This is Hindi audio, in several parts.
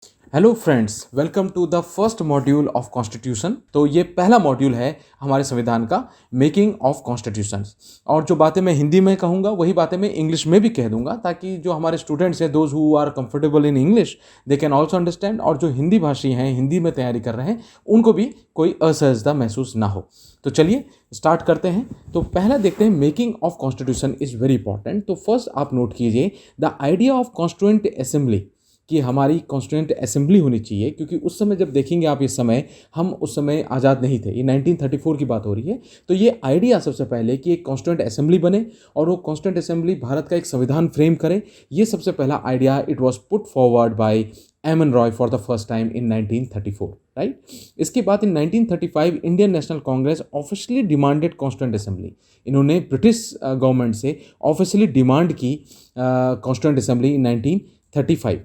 Hello friends, welcome to the first module of constitution. तो ये पहला मॉड्यूल है हमारे संविधान का, मेकिंग ऑफ कॉन्स्टिट्यूशन। और जो बातें मैं हिंदी में कहूँगा वही बातें मैं इंग्लिश में भी कह दूंगा, ताकि जो हमारे स्टूडेंट्स हैं, those who are comfortable in English, they can also understand. और जो हिंदी भाषी हैं, हिंदी में तैयारी कर रहे हैं, उनको भी कोई असहजता महसूस ना हो। तो चलिए स्टार्ट करते हैं। तो पहला देखते हैं, making of constitution is very important. तो फर्स्ट आप नोट कीजिए the idea of constituent assembly, कि हमारी कॉन्स्टिट्यूएंट असेंबली होनी चाहिए, क्योंकि उस समय जब देखेंगे आप, इस समय हम उस समय आज़ाद नहीं थे, ये 1934 की बात हो रही है। तो ये आइडिया सबसे पहले कि एक कॉन्स्टिट्यूएंट असेंबली बने और वो कॉन्स्टिट्यूएंट असेंबली भारत का एक संविधान फ्रेम करे, ये सबसे पहला idea it was put forward by M N Roy for the first time in 1934, right. इसके बाद in 1935 Indian national congress officially demanded constituent assembly. इन्होंने ब्रिटिश गवर्नमेंट से ऑफिशियली डिमांड की कॉन्स्टिट्यूएंट असेंबली इन 1935।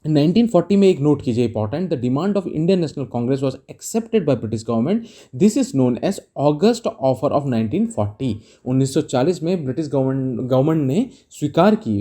1940 में एक नोट कीजिए important, the demand of Indian national congress was accepted by British government. This is known as August offer of 1940। 1940 में ब्रिटिश गवर्नमेंट ने स्वीकार की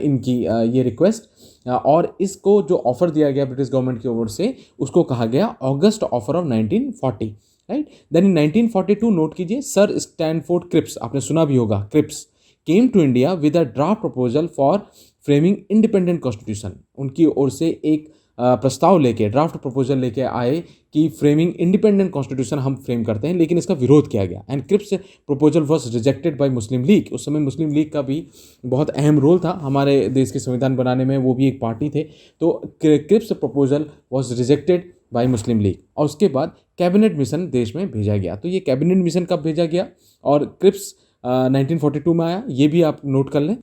इनकी ये रिक्वेस्ट, और इसको जो ऑफर दिया गया ब्रिटिश गवर्नमेंट की ओर से, उसको कहा गया August offer of 1940, right. Then in 1942 note कीजिए, सर स्टैनफोर्ड क्रिप्स, आपने सुना भी होगा, Cripps came to India with a draft proposal for framing independent constitution. उनकी ओर से एक प्रस्ताव लेके, ड्राफ्ट प्रपोजल लेके आए कि फ्रेमिंग इंडिपेंडेंट कॉन्स्टिट्यूशन हम फ्रेम करते हैं, लेकिन इसका विरोध किया गया and Cripps proposal was rejected by Muslim League. उस समय मुस्लिम लीग का भी बहुत अहम रोल था हमारे देश के संविधान बनाने में, वो भी एक पार्टी थे। तो Cripps proposal was rejected by Muslim League, और उसके बाद कैबिनेट मिशन देश में भेजा गया। तो ये कैबिनेट मिशन कब भेजा गया और क्रिप्स 1942 में आया, ये भी आप नोट कर लें।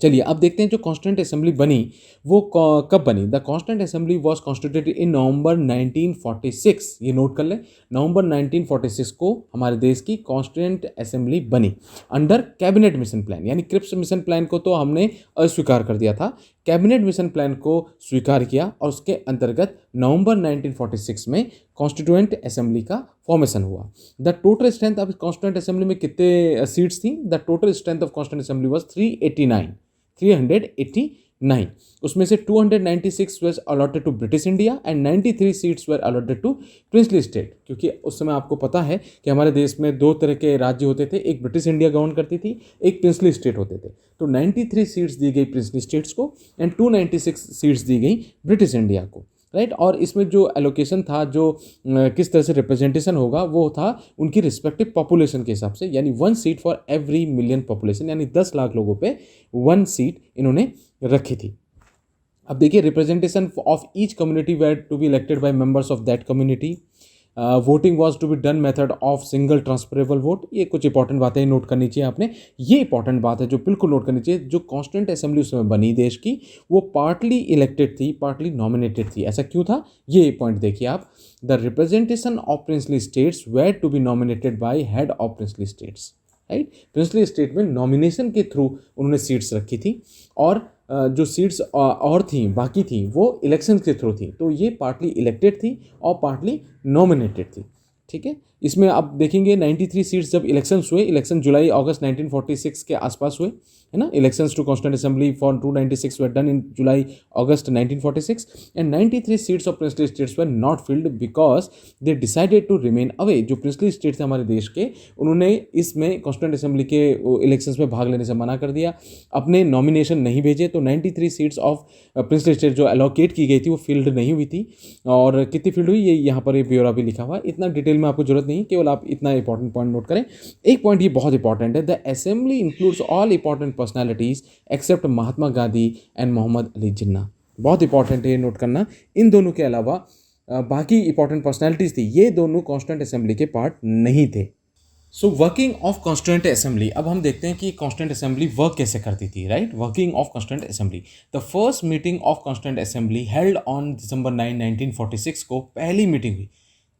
चलिए अब देखते हैं जो कॉन्स्टिट्यूएंट असेंबली बनी वो कब बनी। The constituent assembly was constituted in November 1946। ये नोट कर लें, नवंबर 1946 को हमारे देश की कॉन्स्टिट्यूएंट असेंबली बनी अंडर कैबिनेट मिशन प्लान। यानी क्रिप्स मिशन प्लान को तो हमने अस्वीकार कर दिया था, कैबिनेट मिशन प्लान को स्वीकार किया, और उसके अंतर्गत नवंबर 1946 में कॉन्स्टिट्यूएंट असेंबली का फॉर्मेशन हुआ। The total strength of constituent assembly में कितने सीट्स थी? The total strength of constituent assembly was 389। उसमें से 296 were allotted to British India and 93 seats were allotted to princely state. क्योंकि उस समय आपको पता है कि हमारे देश में दो तरह के राज्य होते थे, एक ब्रिटिश इंडिया गवर्न करती थी, एक प्रिंसली स्टेट होते थे। तो 93 सीट्स दी गई प्रिंसली स्टेट्स को एंड 296 सीट्स दी गई ब्रिटिश इंडिया को, राइट। और इसमें जो एलोकेशन था, जो किस तरह से रिप्रेजेंटेशन होगा, वो था उनकी रिस्पेक्टिव पॉपुलेशन के हिसाब से, यानी 1 seat for every million population, यानी 10 लाख लोगों पे 1 सीट इन्होंने रखी थी। अब देखिए, representation of each community were to be elected by members of that community. Voting was to be done method of single transferable vote. ये कुछ इंपॉर्टेंट बातें नोट करनी चाहिए आपने। ये इंपॉर्टेंट बात है जो बिल्कुल नोट करनी चाहिए, जो कॉन्स्टिट्यूएंट असेंबली उस समय बनी देश की, वो पार्टली इलेक्टेड थी, पार्टली नॉमिनेटेड थी। ऐसा क्यों था, ये पॉइंट देखिए आप। The representation of princely states were to be nominated by head of princely states, right. Princely state में नॉमिनेशन के थ्रू उन्होंने सीट्स रखी थी, और जो सीट्स और थी बाकी थी वो इलेक्शन के थ्रू थी। तो ये पार्टली इलेक्टेड थी और पार्टली नॉमिनेटेड थी, ठीक है। इसमें आप देखेंगे 93 सीट्स जब इलेक्शंस हुए, इलेक्शन जुलाई अगस्त 1946 के आसपास हुए, है ना। Elections to constituent assembly for 296 were done in July August 1946 and 93 seats of princely states were not filled because they decided to remain away. जो प्रिंसली स्टेट्स थे हमारे देश के, उन्होंने इसमें कॉन्स्टिट्यूएंट असेंबली के इलेक्शंस में भाग लेने से मना कर दिया, अपने नॉमिनेशन नहीं भेजे। तो 93 सीट्स ऑफ प्रिंसली स्टेट जो एलोकेट की गई थी वो फील्ड नहीं हुई थी। और कितनी फील्ड हुई, ये यहाँ पर ये ब्यौरा भी लिखा हुआ है, इतना डिटेल में आपको जरूरत नहीं, केवल आप इतना इंपॉर्टेंट पॉइंट नोट करें। एक पॉइंट ये बहुत इंपॉर्टेंट है, the assembly includes all important personalities except Mahatma Gandhi and Mohammad Ali Jinnah. बहुत इंपॉर्टेंट है ये नोट करना। इन दोनों के अलावा बाकी इंपॉर्टेंट पर्सनैलिटीज थी, ये दोनों कॉन्स्टिट्यूएंट असेंबली के पार्ट नहीं थे। So working of constituent assembly, अब हम देखते हैं कि कॉन्स्टिट्यूएंट असेंबली वर्क कैसे करती थी, right. Working of constituent assembly, the first meeting of constituent assembly held on December 9, 1946 को पहली मीटिंग हुई।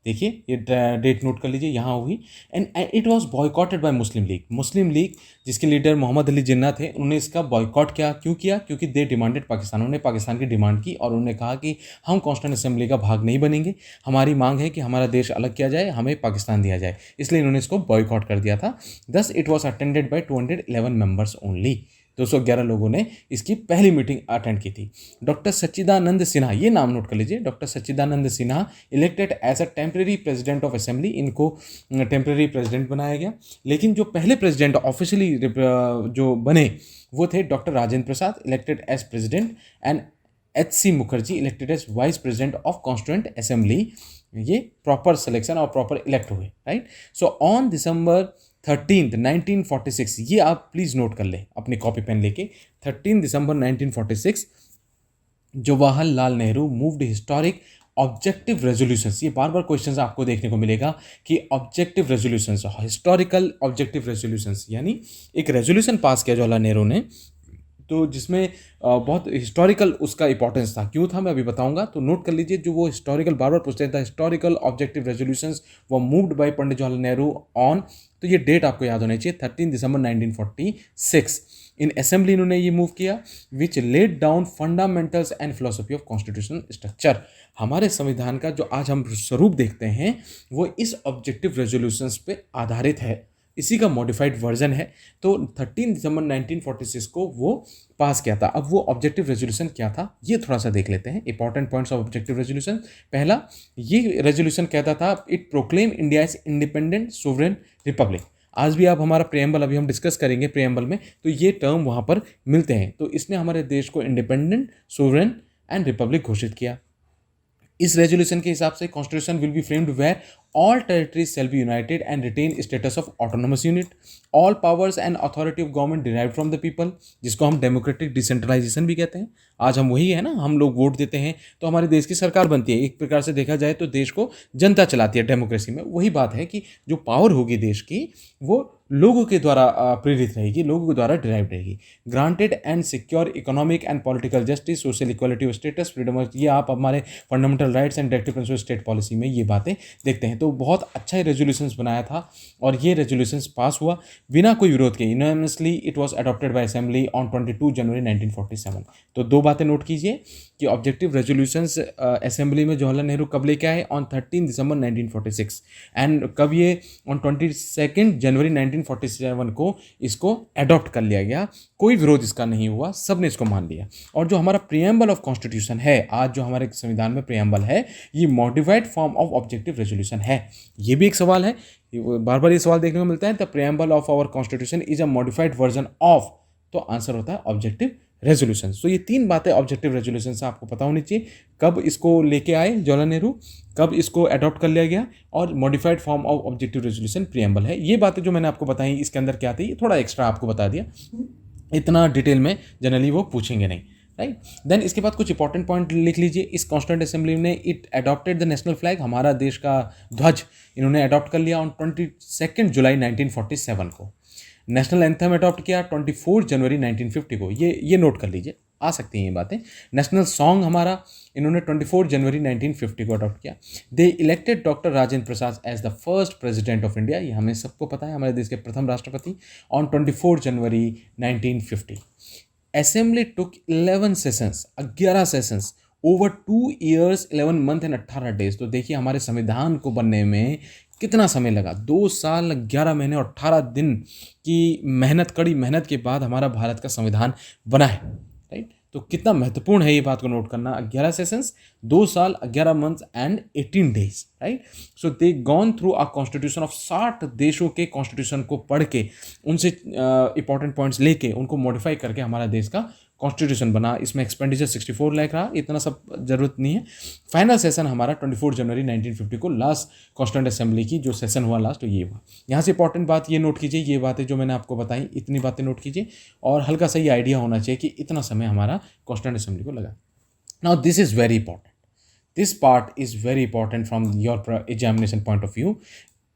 देखिए ये डेट नोट कर लीजिए, यहाँ हुई। And it was boycotted bye Muslim league. Muslim league जिसके लीडर मोहम्मद अली जिन्ना थे, उन्होंने इसका बॉयकॉट किया। क्यों किया? क्योंकि दे डिमांडेड पाकिस्तान, उन्होंने पाकिस्तान की डिमांड की और उन्होंने कहा कि हम कॉन्स्टिट्यूएंट असेंबली का भाग नहीं बनेंगे, हमारी मांग है कि हमारा देश अलग किया जाए, हमें पाकिस्तान दिया जाए। इसलिए इन्होंने इसको बॉयकॉट कर दिया था। Thus it was attended by 211 members only. 211 लोगों ने इसकी पहली मीटिंग अटेंड की थी। डॉक्टर सच्चिदानंद सिन्हा, ये नाम नोट कर लीजिए, doctor Sachchidanand Sinha elected as a temporary president of assembly, इनको टेम्परेरी प्रेसिडेंट बनाया गया। लेकिन जो पहले प्रेसिडेंट ऑफिशियली जो बने वो थे doctor Rajendra Prasad, elected as president, and H.C. Mukherjee elected as vice president of constituent assembly. ये प्रॉपर सिलेक्शन और प्रॉपर इलेक्ट हुए, राइट। सो ऑन December 13, 1946, ये आप प्लीज नोट कर ले अपनी कॉपी पेन लेके, 13 दिसंबर 1946 Jawaharlal Nehru moved historic objective resolutions. ये बार बार क्वेश्चन आपको देखने को मिलेगा कि objective resolutions, historical objective resolutions, यानी एक रेजोल्यूशन पास किया जवाहरलाल नेहरू ने, तो जिसमें बहुत हिस्टोरिकल उसका इंपॉर्टेंस था। क्यों था मैं अभी बताऊंगा, तो नोट कर लीजिए। जो वो हिस्टोरिकल बार बार पूछते थे, हिस्टोरिकल ऑब्जेक्टिव रेजोल्यूशंस वो moved by Pandit Jawaharlal Nehru on, तो ये डेट आपको याद होनी चाहिए, 13 दिसंबर 1946। इन असेंबली इन्होंने ये मूव किया, विच laid down fundamentals and philosophy of constitutional structure. हमारे संविधान का जो आज हम स्वरूप देखते हैं वो इस ऑब्जेक्टिव रेजोल्यूशंस पे आधारित है, इसी का मॉडिफाइड वर्जन है। तो 13 दिसंबर 1946 को वो पास किया था। अब वो ऑब्जेक्टिव रेजोल्यूशन क्या था ये थोड़ा सा देख लेते हैं, important points of objective resolution. पहला, ये रेजोल्यूशन कहता था it proclaim India is independent sovereign Republic. आज भी आप हमारा प्रेम्बल अभी हम डिस्कस करेंगे प्रेम्बल में, तो ये टर्म वहाँ पर मिलते हैं। तो इसने हमारे देश को इंडिपेंडेंट सोवरेन एंड रिपब्लिक घोषित किया। इस रेजोल्यूशन के हिसाब से constitution will be framed where all territories shall be united and retain status of autonomous unit, all powers and authority of government derived from the people, जिसको हम डेमोक्रेटिक डिसेंट्रलाइजेशन भी कहते हैं। आज हम वही है ना, हम लोग वोट देते हैं तो हमारे देश की सरकार बनती है। एक प्रकार से देखा जाए तो देश को जनता चलाती है डेमोक्रेसी में। वही बात है कि जो पावर होगी देश की वो लोगों के द्वारा प्रेरित रहेगी, लोगों के द्वारा डिराइव रहेगी। Granted and secure economic and political justice, social equality of status, freedom of, ये आप हमारे fundamental rights and directive principle state policy में ये बातें देखते हैं। तो बहुत अच्छा ही रेजोल्यूशंस बनाया था और ये रेजोल्यूशंस पास हुआ बिना कोई विरोध के। Unanimously it was adopted by assembly on 22 जनवरी 1947। तो दो बातें नोट कीजिए कि ऑब्जेक्टिव रेजोल्यूशंस असेंबली में जवाहरलाल नेहरू कब लेके आए, ऑन 13 दिसंबर 1946, एंड कब ये ऑन 22 जनवरी 1947 को इसको अडॉप्ट कर लिया गया। कोई विरोध इसका नहीं हुआ, सब ने इसको मान लिया। और जो हमारा प्रियम्बल ऑफ कॉन्स्टिट्यूशन है, आज जो हमारे संविधान में प्रियम्बल है, ये modified form of objective resolution है। ये भी एक सवाल है, बार बार ये सवाल देखने को मिलता है, the preamble of our constitution is a modified version of, तो आंसर होता है ऑब्जेक्टिव रेजोल्यूशन। तो ये तीन बातें ऑब्जेक्टिव रेजोल्यूशन से आपको पता होनी चाहिए, कब इसको लेके आए जवाहरलाल नेहरू, कब इसको अडॉप्ट कर लिया गया, और modified form of objective resolution preamble है। ये बातें जो मैंने आपको बताई इसके अंदर क्या थी, थोड़ा एक्स्ट्रा आपको बता दिया, इतना डिटेल में जनरली वो पूछेंगे नहीं, राइट। देन इसके बाद कुछ इंपॉर्टेंट पॉइंट लिख लीजिए। इस कॉन्स्टिट्यूंट असेंबली ने it adopted the national flag, हमारा देश का ध्वज इन्होंने अडॉप्ट कर लिया ऑन 22 जुलाई 1947 को। नेशनल एंथम अडॉप्ट किया 24 जनवरी 1950 को। ये नोट कर लीजिए, आ सकती हैं ये बातें। नेशनल सॉन्ग हमारा इन्होंने 24 जनवरी 1950 को अडॉप्ट किया। They elected doctor Rajendra Prasad as the first president of India, ये हमें सबको पता है, हमारे देश के प्रथम राष्ट्रपति, on 24 January 1950। Assembly took 11 sessions, 11 sessions over 2 years 11 month and 18 days। तो देखिए हमारे संविधान को बनने में कितना समय लगा, 2 साल 11 महीने और 18 दिन की मेहनत, कड़ी मेहनत के बाद हमारा भारत का संविधान बना है, राइट। तो कितना महत्वपूर्ण है ये बात को नोट करना। 11 सेशंस, 2 साल, 11 months and 18 days, right. So they gone through a constitution of 60 देशों के कॉन्स्टिट्यूशन को पढ़ के, उनसे इंपॉर्टेंट पॉइंट्स लेके उनको मॉडिफाई करके हमारा देश का कॉन्स्टिट्यूशन बना। इसमें एक्सपेंडिचर 64 लाख रहा, इतना सब जरूरत नहीं है। फाइनल सेशन हमारा 24 जनवरी 1950 को लास्ट कॉन्स्टिट्यूंट असेंबली की जो सेशन हुआ लास्ट, तो ये हुआ। यहाँ से इंपॉर्टेंट बात ये नोट कीजिए, ये बातें जो मैंने आपको बताई, इतनी बातें नोट कीजिए और हल्का सा ये आइडिया होना चाहिए कि इतना समय हमारा कॉन्स्टिट्यूंट असेंबली को लगा। Now this is very important, this part is very important from your examination point of view.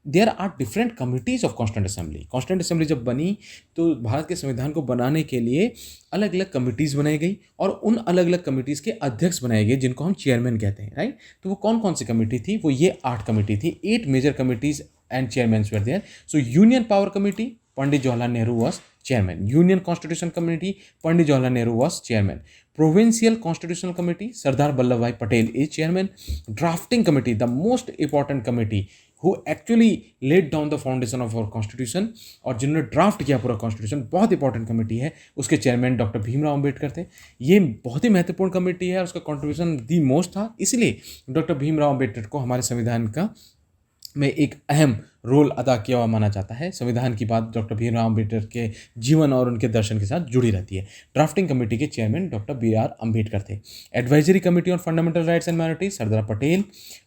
There are different committees of constituent assembly. Constituent assembly जब बनी तो भारत के संविधान को बनाने के लिए अलग अलग कमिटीज़ बनाई गई और उन अलग अलग कमिटीज़ के अध्यक्ष बनाए गए जिनको हम चेयरमैन कहते हैं, राइट। तो वो कौन कौन सी कमेटी थी, वो ये 8 कमेटी थी। 8 major committees and chairman were there. So union power committee, Pandit Jawaharlal Nehru was chairman. Union constitution committee, Pandit Jawaharlal Nehru was chairman. Provincial constitutional committee, Sardar Vallabhbhai Patel is chairman. Drafting committee, the most important committee who actually laid down the foundation of our constitution, और जिन्होंने ड्राफ्ट किया पूरा कॉन्स्टिट्यूशन, बहुत इंपॉर्टेंट कमेटी है, उसके चेयरमैन डॉक्टर भीमराव अम्बेडकर थे। ये बहुत ही महत्वपूर्ण कमेटी है और उसका कॉन्ट्रीब्यूशन दी मोस्ट था, इसलिए डॉक्टर भीमराव अम्बेडकर को हमारे संविधान का में एक अहम रोल अदा किया हुआ माना जाता है। संविधान की बात डॉक्टर भीमराव अम्बेडकर के जीवन और उनके दर्शन के साथ जुड़ी रहती है। ड्राफ्टिंग कमेटी के चेयरमैन डॉक्टर BR अम्बेडकर थे। Advisory committee on fundamental rights and minorities Sardar Patel.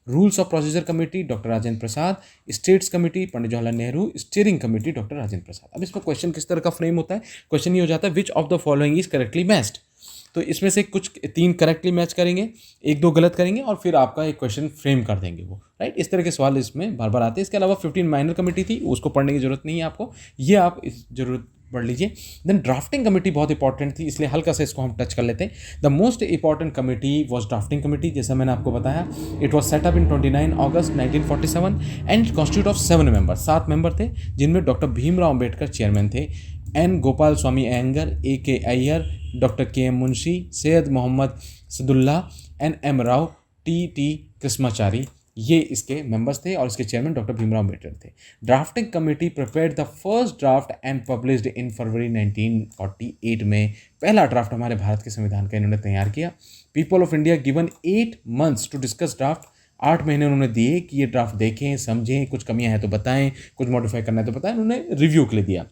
Rules of procedure committee doctor Rajendra Prasad. States committee Pandit Jawaharlal Nehru. Steering committee doctor Rajendra Prasad. अब इसमें क्वेश्चन किस तरह का फ्रेम होता है? क्वेश्चन ये हो जाता है, which of the following is correctly matched. तो इसमें से कुछ 3 करेक्टली मैच करेंगे, 1-2 गलत करेंगे और फिर आपका एक क्वेश्चन फ्रेम कर देंगे वो, राइट। इस तरह के सवाल इसमें बार बार आते हैं। इसके अलावा 15 माइनर कमेटी थी, उसको पढ़ने की जरूरत नहीं है आपको, ये आप इस जरूरत पढ़ लीजिए। देन ड्राफ्टिंग कमेटी बहुत इंपॉर्टेंट थी, इसलिए हल्का सा इसको हम टच कर लेते हैं। The most important committee was drafting committee, जैसा मैंने आपको बताया। It was set up in 29 August 1947 and it constitute of 7 member, 7 member थे, जिनमें डॉक्टर भीमराव अम्बेडकर चेयरमैन थे। N Gopalaswami Ayyangar, A.K. Ayyar, doctor KM Munshi, Syed Mohammad Saadulla, NM Rao, T Krishnachari, ये इसके मेंबर्स थे और इसके चेयरमैन डॉक्टर भीमराव अम्बेडकर थे। Drafting committee prepared the first draft and published in February 1948 में पहला ड्राफ्ट हमारे भारत के संविधान का इन्होंने तैयार किया। People of India given 8 months to discuss draft, 8 महीने उन्होंने दिए कि ये ड्राफ्ट देखें, समझें, कुछ कमियां हैं तो बताएं, कुछ मॉडिफाई करना है तो बताएं, उन्होंने रिव्यू के लिए दिया।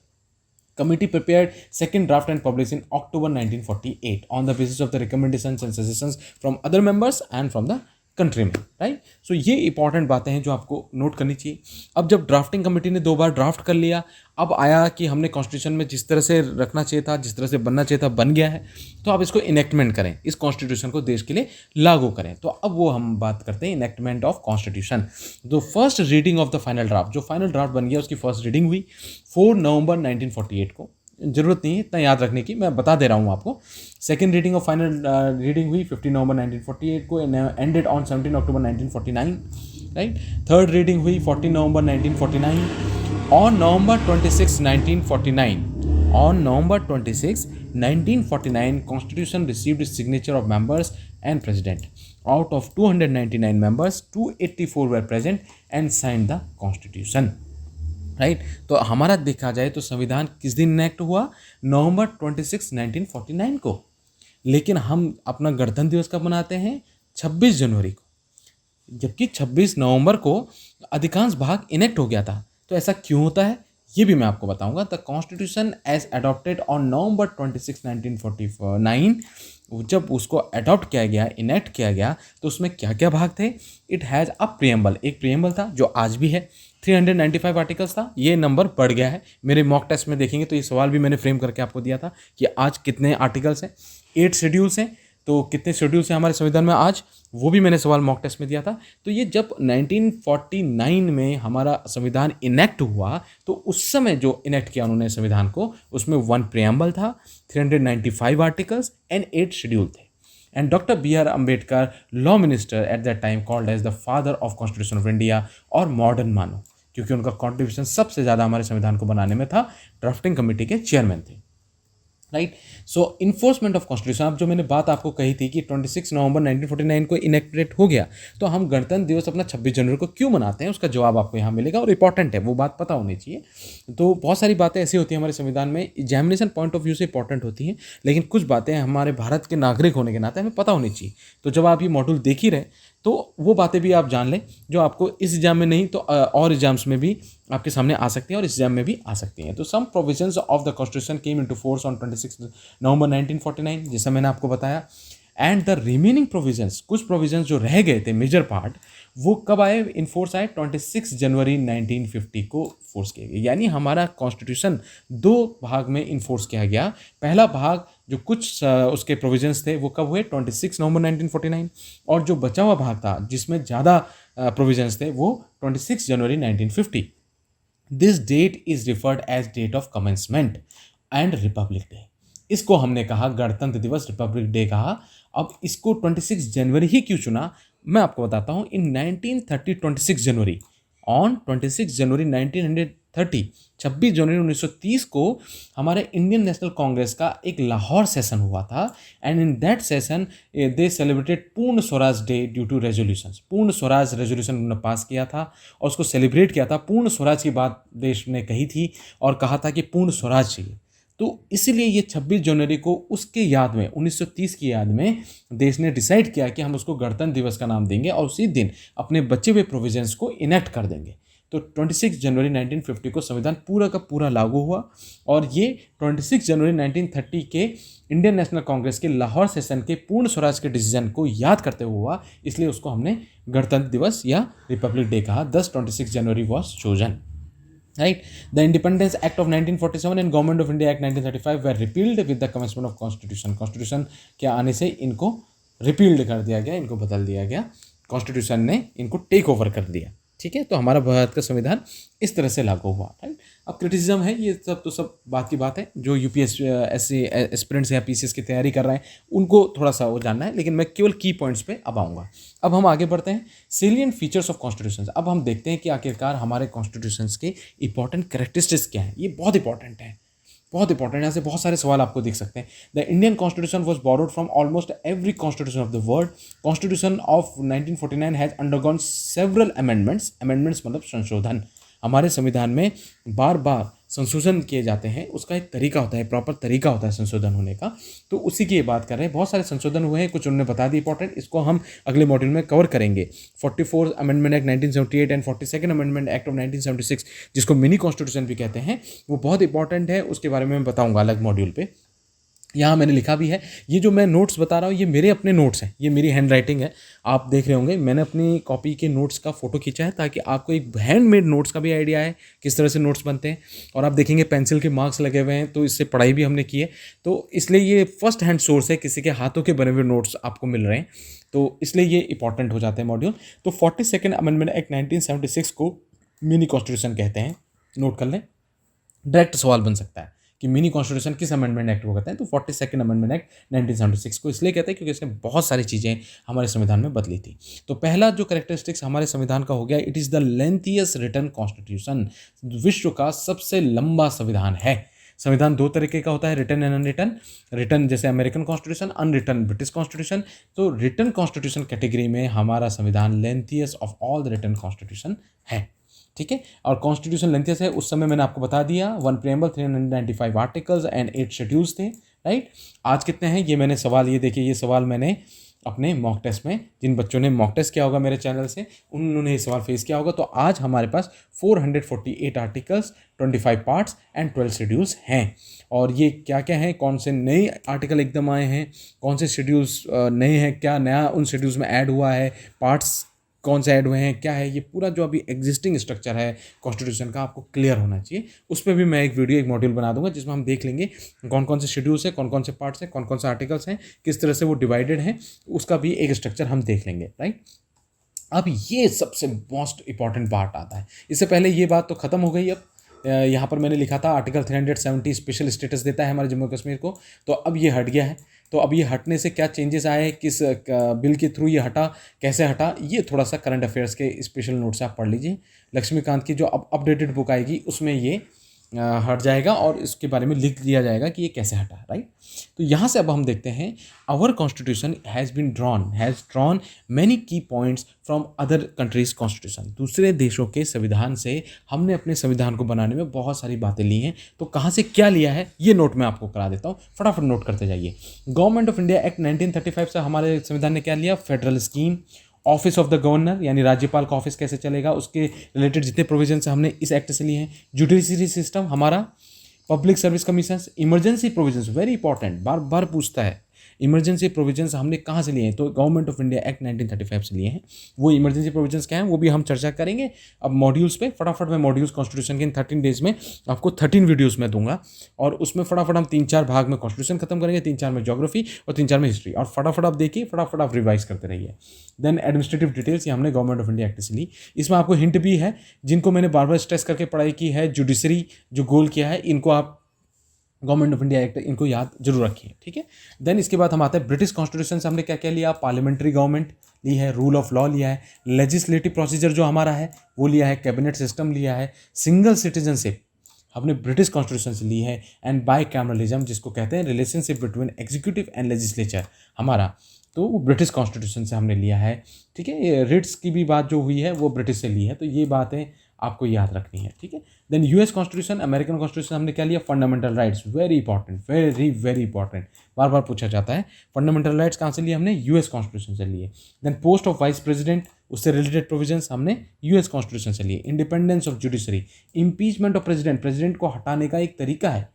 Committee prepared second draft and published in October 1948 on the basis of the recommendations and suggestions from other members and from the countrymen, right? So ये इंपॉर्टेंट बातें हैं जो आपको नोट करनी चाहिए। अब जब ड्राफ्टिंग कमेटी ने 2 बार ड्राफ्ट कर लिया, अब आया कि हमने कॉन्स्टिट्यूशन में जिस तरह से रखना चाहिए था, जिस तरह से बनना चाहिए था, बन गया है, तो अब इसको इनेक्टमेंट करें, इस कॉन्स्टिट्यूशन को देश के लिए लागू करें। तो अब वो हम बात करते हैं इनेक्टमेंट ऑफ कॉन्स्टिट्यूशन। तो first reading of the final draft, जो फाइनल ड्राफ्ट बन गया उसकी फर्स्ट रीडिंग हुई 4 नवंबर 1948 को। जरूरत नहीं है इतना याद रखने की, मैं बता दे रहा हूँ आपको। सेकेंड रीडिंग और फाइनल रीडिंग हुई 15 नवंबर 1948 को, ended on 17 October 1949, right. Third reading हुई 14 नवंबर 1949। On November 26 1949, on November 26 1949 constitution received signature of members and president. Out of 299 members 284 were present and signed the constitution, right. तो हमारा देखा जाए तो संविधान किस दिन इनेक्ट हुआ? नवंबर 26 1949 को, लेकिन हम अपना गणतंत्र दिवस कब मनाते हैं? 26 जनवरी को, जबकि 26 नवंबर को अधिकांश भाग इनेक्ट हो गया था। तो ऐसा क्यों होता है ये भी मैं आपको बताऊंगा। The constitution as adopted on November 26 1949, जब उसको अडॉप्ट किया गया, इनेक्ट किया गया, तो उसमें क्या क्या भाग थे? इट हैज़ अ प्रियम्बल, एक प्रियम्बल था जो आज भी है। 395 आर्टिकल्स था, ये नंबर बढ़ गया है। मेरे मॉक टेस्ट में देखेंगे तो ये सवाल भी मैंने फ्रेम करके आपको दिया था कि आज कितने आर्टिकल्स हैं। 8 शेड्यूल्स हैं, तो कितने शेड्यूल्स हैं हमारे संविधान में आज, वो भी मैंने सवाल मॉक टेस्ट में दिया था। तो ये जब 1949 में हमारा संविधान इनेक्ट हुआ, तो उस समय जो इनेक्ट किया उन्होंने संविधान को, उसमें 1 प्रियम्बल था, 395 आर्टिकल्स एंड 8 शेड्यूल थे। And doctor BR Ambedkar, law minister at that time, called as the father of constitution of India, और मॉडर्न मानो, क्योंकि उनका कॉन्ट्रीब्यूशन सबसे ज़्यादा हमारे संविधान को बनाने में था। ड्राफ्टिंग कमेटी के चेयरमैन थे, right. So enforcement of constitution, अब जो मैंने बात आपको कही थी कि 26 नवंबर 1949 को इनेक्टेड हो गया, तो हम गणतंत्र दिवस अपना 26 जनवरी को क्यों मनाते हैं, उसका जवाब आपको यहाँ मिलेगा और इंपॉर्टेंट है, वो बात पता होनी चाहिए। तो बहुत सारी बातें ऐसी होती हैं हमारे संविधान में, एग्जामिनेशन पॉइंट ऑफ व्यू से इंपॉर्टेंट होती हैं, लेकिन कुछ बातें हमारे भारत के नागरिक होने के नाते हमें पता होनी चाहिए। तो जब आप ये मॉड्यूल देख ही रहे, तो वो बातें भी आप जान लें जो आपको इस एग्जाम में नहीं तो और एग्जाम्स में भी आपके सामने आ सकती हैं और इस एग्जाम में भी आ सकती हैं। तो some provisions of the constitution came into force on 26 November 1949, जैसा मैंने आपको बताया। एंड द रिमेनिंग प्रोविजंस, कुछ प्रोविजंस जो रह गए थे मेजर पार्ट, वो कब आए इन फोर्स आए? 26 जनवरी 1950 को फोर्स किया गया। यानी हमारा कॉन्स्टिट्यूशन 2 भाग में इन्फोर्स किया गया। पहला भाग जो कुछ उसके प्रोविजंस थे वो कब हुए? 26 नवंबर 1949, और जो बचा हुआ भाग था जिसमें ज़्यादा प्रोविजंस थे वो 26 जनवरी 1950। This date is referred as date of commencement and republic day. इसको हमने कहा गणतंत्र दिवस, रिपब्लिक डे कहा। अब इसको 26 जनवरी ही क्यों चुना, मैं आपको बताता हूँ। इन 1930 26 जनवरी, ऑन 26 जनवरी 26 जनवरी 1930 को हमारे इंडियन नेशनल कांग्रेस का एक लाहौर सेशन हुआ था, and in that session they celebrated Purna Swaraj day due to resolutions. Purna Swaraj resolution उन्होंने पास किया था और उसको सेलिब्रेट किया था। पूर्ण स्वराज की बात देश ने कही थी और कहा था कि पूर्ण स्वराज चाहिए। तो इसीलिए ये 26 जनवरी को उसके याद में 1930 की याद में देश ने डिसाइड किया कि हम उसको गणतंत्र दिवस का नाम देंगे और उसी दिन अपने बचे हुए प्रोविजंस को इनेक्ट कर देंगे। तो 26 जनवरी 1950 को संविधान पूरा का पूरा लागू हुआ और ये 26 जनवरी 1930 के इंडियन नेशनल कांग्रेस के लाहौर सेशन के पूर्ण स्वराज के डिसीजन को याद करते हुए हुआ, इसलिए उसको हमने गणतंत्र दिवस या रिपब्लिक डे कहा। 26 January was chosen. Right, the Independence Act of 1947 and Government of India Act 1935 were repealed with the commencement of Constitution. Constitution के आने से इनको रिपील्ड कर दिया गया, इनको बदल दिया गया, कॉन्स्टिट्यूशन ने इनको टेक ओवर कर दिया। ठीक है, तो हमारा भारत का संविधान इस तरह से लागू हुआ। राइट, अब क्रिटिसिज्म है, ये सब तो सब बात की बात है। जो यूपीएससी एस्पिरेंट्स या पीसीएस की तैयारी कर रहे हैं उनको थोड़ा सा वो जानना है, लेकिन मैं केवल की पॉइंट्स पे अब आऊँगा। अब हम आगे बढ़ते हैं, सेलियंट फीचर्स ऑफ कॉन्स्टिट्यूशन। अब हम देखते हैं कि आखिरकार हमारे कॉन्स्टिट्यूशंस के इंपॉर्टेंट कैरेक्टरिस्टिक्स क्या हैं। ये बहुत इंपॉर्टेंट है, बहुत इंपॉर्टेंट। यहाँ से बहुत सारे सवाल आपको दिख सकते हैं। The Indian constitution was borrowed from almost every constitution of the world. Constitution of 1949 has undergone several amendments. Amendments मतलब संशोधन। हमारे संविधान में बार बार संशोधन किए जाते हैं, उसका एक तरीका होता है, प्रॉपर तरीका होता है संशोधन होने का। तो उसी की ये बात कर रहे हैं। बहुत सारे संशोधन हुए हैं, कुछ उन्होंने बता दी इंपॉर्टेंट, इसको हम अगले मॉड्यूल में कवर करेंगे। 44 amendment act 1978 and 42 amendment act of 1976, जिसको मिनी कॉन्स्टिट्यूशन भी कहते हैं, वो बहुत इंपॉर्टेंट है। उसके बारे में मैं बताऊँगा अलग मॉड्यूल पर। यहाँ मैंने लिखा भी है, ये जो मैं नोट्स बता रहा हूँ ये मेरे अपने नोट्स हैं, ये मेरी हैंड राइटिंग है। आप देख रहे होंगे मैंने अपनी कॉपी के नोट्स का फोटो खींचा है ताकि आपको एक हैंडमेड नोट्स का भी आइडिया है किस तरह से नोट्स बनते हैं। और आप देखेंगे पेंसिल के मार्क्स लगे हुए हैं, तो इससे पढ़ाई भी हमने की है। तो इसलिए ये फर्स्ट हैंड सोर्स है, किसी के हाथों के बने हुए नोट्स आपको मिल रहे हैं, तो इसलिए ये इंपॉर्टेंट हो जाते हैं मॉड्यूल। तो 42 अमेंडमेंट एक्ट 1976 को मिनी कॉन्स्टिट्यूशन कहते हैं, नोट कर लें। डायरेक्ट सवाल बन सकता है कि मिनी कॉन्स्टिट्यूशन किस अमेंडमेंट एक्ट को कहते हैं, तो 42 अमेंडमेंट एक्ट 1976 को इसलिए कहते हैं क्योंकि इसने बहुत सारी चीज़ें हमारे संविधान में बदली थी। तो पहला जो कैरेक्टरिस्टिक्स हमारे संविधान का हो गया, it is the lengthiest written constitution. विश्व का सबसे लंबा संविधान है। संविधान दो तरीके का होता है, रिटन एंड अनरिटन। रिटन जैसे American constitution, unwritten British constitution. तो रिटन कॉन्स्टिट्यूशन कैटेगरी में हमारा संविधान lengthiest of all the written constitution है। ठीक है, और कॉन्स्टिट्यूशन लेंथियस्ट है, उस समय मैंने आपको बता दिया। 1 प्रीएम्बल, 395 आर्टिकल्स एंड 8 शेड्यूल्स थे। राइट, आज कितने हैं ये मैंने सवाल, ये देखिए ये सवाल मैंने अपने मॉक टेस्ट में, जिन बच्चों ने मॉक टेस्ट किया होगा मेरे चैनल से, उन्होंने ये सवाल फेस किया होगा। तो आज हमारे पास 448 आर्टिकल्स, 25 पार्ट्स एंड 12 शेड्यूल्स हैं। और ये क्या क्या हैं, कौन से नए आर्टिकल एकदम आए हैं, कौन से शेड्यूल्स नए हैं, क्या नया उन शेड्यूल्स में ऐड हुआ है, पार्ट्स कौन से ऐड हुए हैं, क्या है, ये पूरा जो अभी एग्जिस्टिंग स्ट्रक्चर है कॉन्स्टिट्यूशन का आपको क्लियर होना चाहिए। उस पर भी मैं एक वीडियो, एक मॉड्यूल बना दूंगा जिसमें हम देख लेंगे कौन कौन से शेड्यूल्स हैं, कौन कौन से पार्ट्स हैं, कौन कौन से आर्टिकल्स हैं, किस तरह से वो डिवाइडेड हैं, उसका भी एक स्ट्रक्चर हम देख लेंगे। राइट, अब ये सबसे मोस्ट इंपॉर्टेंट पार्ट आता है। इससे पहले ये बात तो खत्म हो गई। अब यहाँ पर मैंने लिखा था आर्टिकल 370 स्पेशल स्टेटस देता है हमारे जम्मू कश्मीर को, तो अब ये हट गया है। तो अब ये हटने से क्या चेंजेस आए, किस बिल के थ्रू ये हटा, कैसे हटा, ये थोड़ा सा करंट अफेयर्स के स्पेशल नोट से आप पढ़ लीजिए। लक्ष्मीकांत की जो अब अपडेटेड बुक आएगी उसमें ये हट जाएगा और इसके बारे में लिख दिया जाएगा कि ये कैसे हटा। राइट, तो यहाँ से अब हम देखते हैं, our constitution has drawn many key points from other countries constitution. दूसरे देशों के संविधान से हमने अपने संविधान को बनाने में बहुत सारी बातें ली हैं। तो कहाँ से क्या लिया है ये नोट मैं आपको करा देता हूँ, फटाफट नोट करते जाइए। गवर्नमेंट ऑफ इंडिया एक्ट 1935 से हमारे संविधान ने क्या लिया, federal scheme, office of the governor यानी राज्यपाल का ऑफिस कैसे चलेगा, उसके रिलेटेड जितने प्रोविजंस हमने इस एक्ट से लिए हैं। जुडिशरी सिस्टम हमारा, public service commission, emergency provisions, very important, बार बार पूछता है इमरजेंसी प्रोविजंस हमने कहाँ से लिए हैं, तो गवर्नमेंट ऑफ इंडिया एक्ट 1935 से लिए हैं। वो इमरजेंसी प्रोविजंस क्या हैं वो भी हम चर्चा करेंगे अब मॉड्यूल्स पे। फटाफट मैं मॉड्यूल्स कॉन्स्टिट्यूशन के इन 13 डेज में आपको 13 वीडियोस में दूंगा और उसमें फटाफट हम 3-4 भाग में कॉन्स्टिट्यूशन खत्म करेंगे, 3-4 में ज्योग्राफी और 3-4 में हिस्ट्री। और फटाफट आप देखिए, फटाफट आप रिवाइज करते रहिए। देन एडमिनिस्ट्रेटिव डिटेल्स, ये हमने गवर्नमेंट ऑफ इंडिया एक्ट से ली। इसमें आपको हिंट भी है, जिनको मैंने बार बार स्ट्रेस करके पढ़ाई की है, जुडिशरी जो गोल किया है, इनको आप गवर्नमेंट ऑफ इंडिया एक्ट इनको याद जरूर रखिए। ठीक है, देन इसके बाद हम आते हैं ब्रिटिश कॉन्स्टिट्यूशन से हमने क्या क्या लिया, पार्लियामेंट्री गवर्नमेंट ली है, रूल ऑफ लॉ लिया है, लेजिस्लेटिव प्रोसीजर जो हमारा है वो लिया है, कैबिनेट सिस्टम लिया है, सिंगल सिटीजनशिप हमने ब्रिटिश कॉन्स्टिट्यूशन से ली है, एंड बाई कैमरलिज्म जिसको कहते हैं relationship between executive and legislature हमारा, तो वो ब्रिटिश कॉन्स्टिट्यूशन से हमने लिया है। ठीक है, ये रिट्स की भी बात जो हुई है वो ब्रिटिश से ली है, तो ये बातें आपको याद रखनी है। ठीक है, then US constitution, American constitution हमने क्या लिया, fundamental rights, very important, very very important, बार बार पूछा जाता है। फंडामेंटल राइट्स कहाँ से लिए हमने, यूएस कॉन्स्टिट्यूशन से लिए। Then post of vice president, उससे रिलेटेड प्रोविजंस हमने यूएस कॉन्स्टिट्यूशन से लिए। Independence of judiciary, impeachment of president, president को हटाने का एक तरीका है।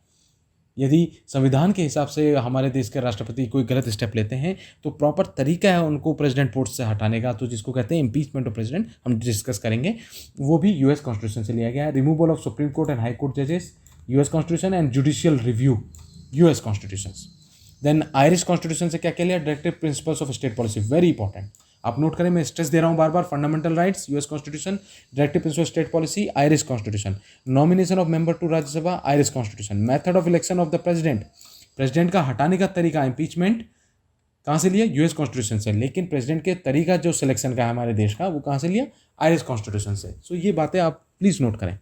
यदि संविधान के हिसाब से हमारे देश के राष्ट्रपति कोई गलत स्टेप लेते हैं तो प्रॉपर तरीका है उनको प्रेसिडेंट पोस्ट से हटाने का, तो जिसको कहते हैं इम्पीचमेंट ऑफ प्रेसिडेंट, हम डिस्कस करेंगे, वो भी यूएस कॉन्स्टिट्यूशन से लिया गया है। Removal of supreme court and high court जजेस, US constitution, and judicial review, US constitution. Then Irish constitution से क्या क्या लिया, directive principles of state policy, very important, आप नोट करें, मैं स्ट्रेस दे रहा हूं बार बार, fundamental rights, US constitution, directive principle of state policy, Irish constitution, nomination of member to Rajya Sabha, Irish constitution, method of election of the president, president का हटाने का तरीका, इंपीचमेंट कहाँ से लिया, यूएस कॉन्स्टिट्यूशन से, लेकिन प्रेसिडेंट के तरीका जो सिलेक्शन का है हमारे देश का वो कहाँ से लिया, आयरिश कॉन्स्टिट्यूशन से। सो ये बातें आप प्लीज नोट करें।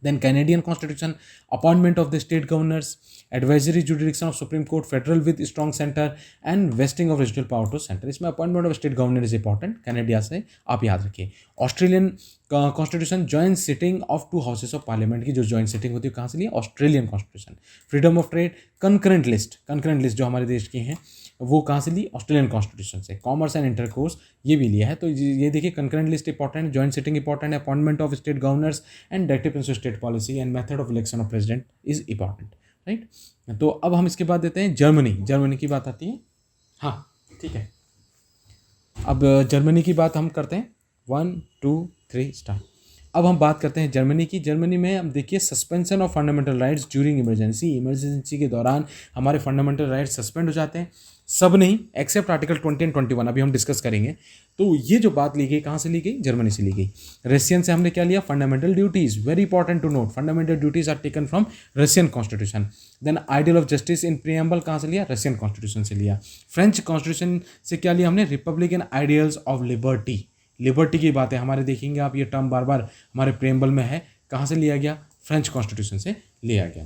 Then Canadian Constitution, appointment of the state governors, advisory jurisdiction of Supreme Court, federal with strong center, and vesting of regional power to center. इसमें appointment of state governor is important, Canada से आप याद रखिए। Australian constitution, joint sitting of two houses of parliament की जो जॉइंट सिटिंग होती है कहाँ से लिया, Australian constitution. Freedom of trade, concurrent list जो हमारे देश की हैं वो कहाँ से ली, ऑस्ट्रेलियन कॉन्स्टिट्यूशन से। कॉमर्स एंड इंटरकोर्स ये भी लिया है, तो ये देखिए concurrent list important, joint sitting important है, appointment of state governors and directive principle state policy and method of election of president is important, right. तो अब हम इसके बाद देते हैं जर्मनी की बात आती है। हाँ ठीक है, अब जर्मनी की बात हम करते हैं, 1 2 3 स्टार्ट। अब हम बात करते हैं जर्मनी में अब देखिए, suspension of fundamental rights during emergency के दौरान हमारे फंडामेंटल राइट्स सस्पेंड हो जाते हैं, सब नहीं एक्सेप्ट आर्टिकल 20 एंड 21, अभी हम डिस्कस करेंगे। तो ये जो बात ली गई कहाँ से ली गई, जर्मनी से ली गई। रशियन से हमने क्या लिया, fundamental duties, very important to note, fundamental duties are taken from Russian constitution. Then ideal of justice in preamble कहाँ से लिया, रशियन कॉन्स्टिट्यूशन से लिया। फ्रेंच कॉन्स्टिट्यूशन से क्या लिया हमने, रिपब्लिकन आइडियल्स ऑफ लिबर्टी की बात है हमारे, देखेंगे आप ये टर्म बार बार हमारे प्रीएम्बल में है, कहाँ से लिया गया, फ्रेंच कॉन्स्टिट्यूशन से लिया गया,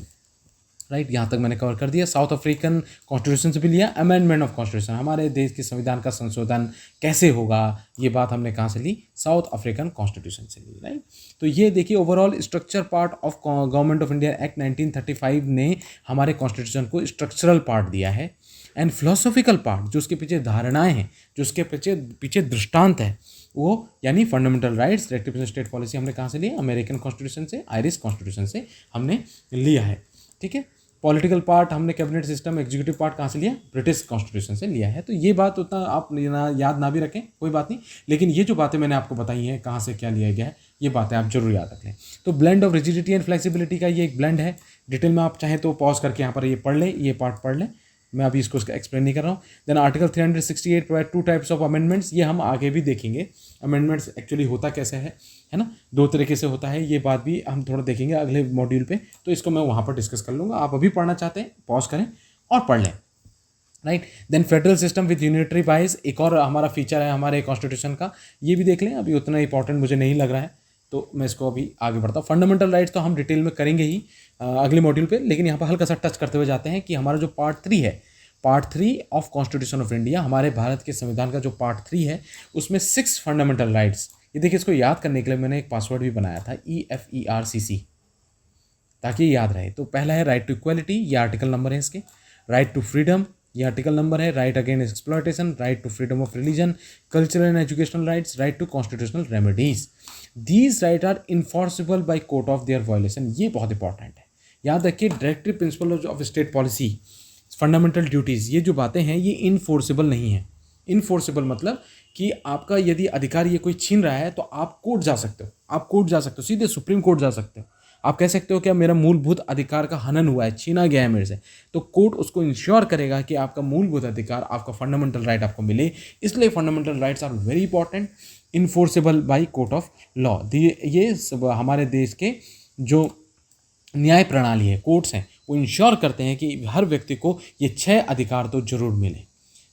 राइट। यहाँ तक मैंने कवर कर दिया। साउथ अफ्रीकन कॉन्स्टिट्यूशन से भी लिया, अमेंडमेंट ऑफ कॉन्स्टिट्यूशन, हमारे देश के संविधान का संशोधन कैसे होगा, ये बात हमने कहाँ से ली, साउथ अफ्रीकन कॉन्स्टिट्यूशन से ली, राइट। तो ये देखिए overall structure part of government of India act 1935 ने हमारे कॉन्स्टिट्यूशन को स्ट्रक्चरल पार्ट दिया है, एंड फिलोसॉफिकल पार्ट जो उसके पीछे धारणाएं हैं, जो उसके पीछे दृष्टांत है, वो यानी fundamental rights, directive state policy हमने कहाँ से लिया, अमेरिकन कॉन्स्टिट्यूशन से, आयरिश कॉन्स्टिट्यूशन से हमने लिया है, ठीक है। पॉलिटिकल पार्ट हमने कैबिनेट सिस्टम, एग्जीक्यूटिव पार्ट कहाँ से लिया, ब्रिटिश कॉन्स्टिट्यूशन से लिया है। तो ये बात उतना आप याद ना भी रखें कोई बात नहीं, लेकिन ये जो बातें मैंने आपको बताई हैं कहाँ से क्या लिया गया है, ये बातें आप जरूर याद रख लें। तो blend of rigidity and flexibility का ये एक ब्लेंड है, डिटेल में आप चाहें तो पॉज करके यहाँ पर ये पढ़ लें, ये पार्ट पढ़ लें, मैं अभी इसको एक्सप्लेन नहीं कर रहा हूँ। Then article 368 provide 2 types of amendments, ये हम आगे भी देखेंगे अमेंडमेंट्स एक्चुअली होता कैसे है ना, 2 तरीके से होता है, ये बात भी हम थोड़ा देखेंगे अगले मॉड्यूल पे, तो इसको मैं वहाँ पर डिस्कस कर लूँगा। आप अभी पढ़ना चाहते हैं पॉज करें और पढ़ लें, right. Then federal system with unitary wise, एक और हमारा फीचर है हमारे कॉन्स्टिट्यूशन का, ये भी देख लें, अभी उतना इंपॉर्टेंट मुझे नहीं लग रहा है, तो मैं इसको अभी आगे बढ़ता हूँ। फंडामेंटल राइट्स तो हम डिटेल में करेंगे ही अगले मॉड्यूल पे, लेकिन यहाँ पर हल्का सा टच करते हुए जाते हैं कि हमारा जो पार्ट 3 है, part 3 of constitution of India, हमारे भारत के संविधान का जो पार्ट 3 है उसमें 6 फंडामेंटल राइट्स, ये देखिए इसको याद करने के लिए मैंने एक पासवर्ड भी बनाया था, EFERCC, ताकि ये याद रहे। तो पहला है राइट टू इक्वालिटी, ये आर्टिकल नंबर है इसके। राइट टू फ्रीडम, ये आर्टिकल नंबर है। Right against exploitation, right to freedom of religion, cultural and educational rights, right to constitutional remedies, these right are enforceable by court of their violation, ये बहुत इंपॉर्टेंट है, याद रखिए। Directive principle of state policy, fundamental duties, ये जो बातें हैं ये इनफोर्सेबल नहीं है। इनफोर्सेबल मतलब कि आपका यदि अधिकार ये कोई छीन रहा है तो आप कोर्ट जा सकते हो, सीधे सुप्रीम कोर्ट जा सकते हो। आप कह सकते हो कि मेरा मूलभूत अधिकार का हनन हुआ है, छीना गया है मेरे से, तो कोर्ट उसको इंश्योर करेगा कि आपका मूलभूत अधिकार, आपका फंडामेंटल राइट आपको मिले। इसलिए fundamental rights are very important, enforceable by court of law. ये सब हमारे देश के जो न्याय प्रणाली है, कोर्ट्स हैं, वो इंश्योर करते हैं कि हर व्यक्ति को ये 6 अधिकार तो जरूर मिले।